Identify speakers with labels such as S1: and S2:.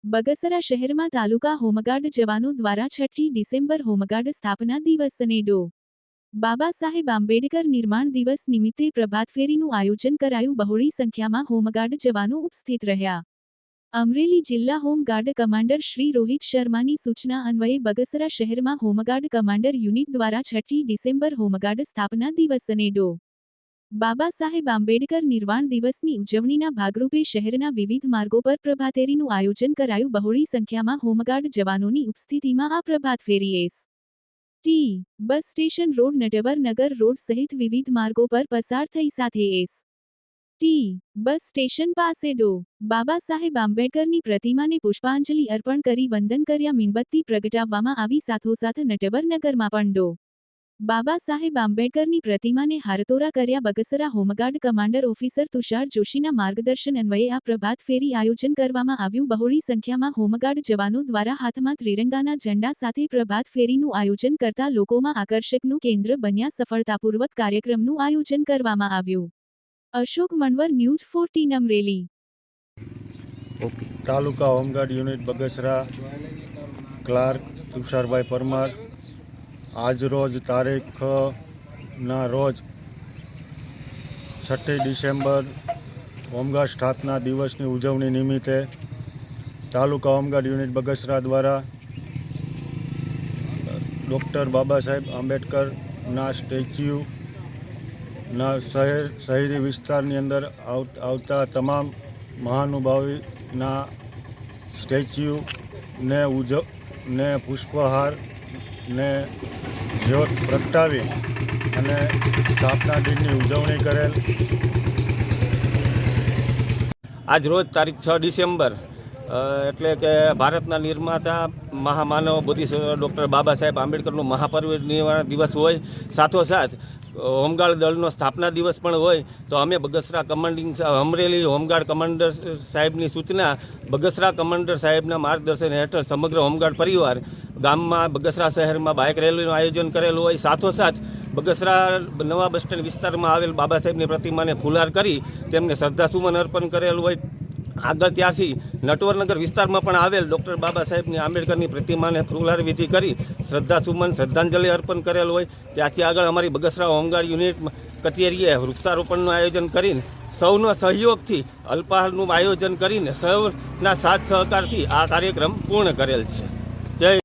S1: બગસરા શહેરમાં તાલુકા હોમગાર્ડ જવાનો દ્વારા 6ઠી ડિસેમ્બર હોમગાર્ડ સ્થાપના દિવસ અને ડો. બાબા સાહેબ આંબેડકર નિર્માણ દિવસ નિમિત્તે પ્રભાતફેરીનું આયોજન કરાયું. બહોળી સંખ્યામાં હોમગાર્ડ જવાનો ઉપસ્થિત રહ્યા. અમરેલી જિલ્લા હોમગાર્ડ કમાન્ડર શ્રી રોહિત શર્માની સૂચના અન્વયે બગસરા શહેરમાં હોમગાર્ડ કમાન્ડર યુનિટ દ્વારા 6ઠી ડિસેમ્બર હોમગાર્ડ સ્થાપના દિવસ અને ડો. બાબા સાહેબ આંબેડકર નિર્વાણ દિવસની ઉજવણીના ભાગરૂપે શહેરના વિવિધ માર્ગો પર પ્રભાતફેરીનું આયોજન કરાયું. બહોળી સંખ્યામાં હોમગાર્ડ જવાનોની ઉપસ્થિતિમાં આ પ્રભાતફેરી S T. Bus station road, Natwar Nagar road સહિત વિવિધ માર્ગો પર પસાર થઈ. સાથે એસ.ટી. બસ સ્ટેશન પાસે ડો. બાબા સાહેબ આંબેડકરની પ્રતિમાને પુષ્પાંજલિ અર્પણ કરી વંદન કર્યા. મીણબત્તી પ્રગટાવવામાં આવી. સાથોસાથ નટવર નગરમાં પણ ડો. બાબા સાહેબ આંબેડકરની પ્રતિમાને હારતોરા કર્યા. Bagasara home guard commander officer Tushar જોશીના માર્ગદર્શન અન્વયે આ પ્રભાત ફેરી આયોજન કરવામાં આવ્યું. બહોળી સંખ્યામાં હોમગાર્ડ જવાનો દ્વારા હાથમાં ત્રિરંગાના ઝંડા સાથે પ્રભાત ફેરીનું આયોજન કરતા લોકોમાં આકર્ષકનું કેન્દ્ર બન્યા. સફળતાપૂર્વક કાર્યક્રમનું આયોજન કરવામાં આવ્યું. Ashok Manvar, news 14 Amreli.
S2: Taluka home guard unit Bagasara, clerk Tusharbhai Parmar. આજરોજ તારીખના રોજ 6ઠી ડિસેમ્બર હોમગાર્ડ સ્થાપના દિવસની ઉજવણી નિમિત્તે તાલુકા હોમગાર્ડ યુનિટ બગસરા દ્વારા ડૉક્ટર બાબા સાહેબ આંબેડકરના સ્ટેચ્યુના શહેરી વિસ્તારની અંદર આવતા તમામ મહાનુભાવીના સ્ટેચ્યુને પુષ્પહાર ને જ્યોત પ્રગટાવી અને સ્થાપના દિનની ઉજવણી કરેલ.
S3: આજ રોજ તારીખ 6 ડિસેમ્બર એટલે કે ભારતના નિર્માતા મહામાનવ બોધિસત્વ ડૉક્ટર બાબા સાહેબ આંબેડકરનો મહાપરિનિર્વાણ દિવસ હોય, સાથોસાથ હોમગાર્ડ દળનો સ્થાપના દિવસ પણ હોય. તો અમે Bagasara commanding Amreli home guard commander સાહેબની સૂચના, બગસરા કમાન્ડર સાહેબના માર્ગદર્શન હેઠળ સમગ્ર હોમગાર્ડ પરિવાર ગામમાં બગસરા શહેરમાં બાઇક રેલીનું આયોજન કરેલું હોય. સાથોસાથ બગસરા નવા બસ સ્ટેન્ડ વિસ્તારમાં આવેલ બાબા સાહેબની પ્રતિમાને ફુલાર કરી તેમને શ્રદ્ધાસુમન અર્પણ કરેલું હોય. આગળ ત્યાંથી નટવરનગર વિસ્તારમાં પણ આવેલ ડૉક્ટર બાબા સાહેબની આંબેડકરની પ્રતિમાને ફુલાર વિધિ કરી શ્રદ્ધાંજલિ અર્પણ કરેલ હોય. ત્યાંથી આગળ અમારી બગસરા હોમગાર્ડ યુનિટ કચેરીએ વૃક્ષારોપણનું આયોજન કરીને સૌનો સહયોગથી અલ્પાહારનું આયોજન કરીને સૌના સાથ સહકારથી આ કાર્યક્રમ પૂર્ણ કરેલ છે.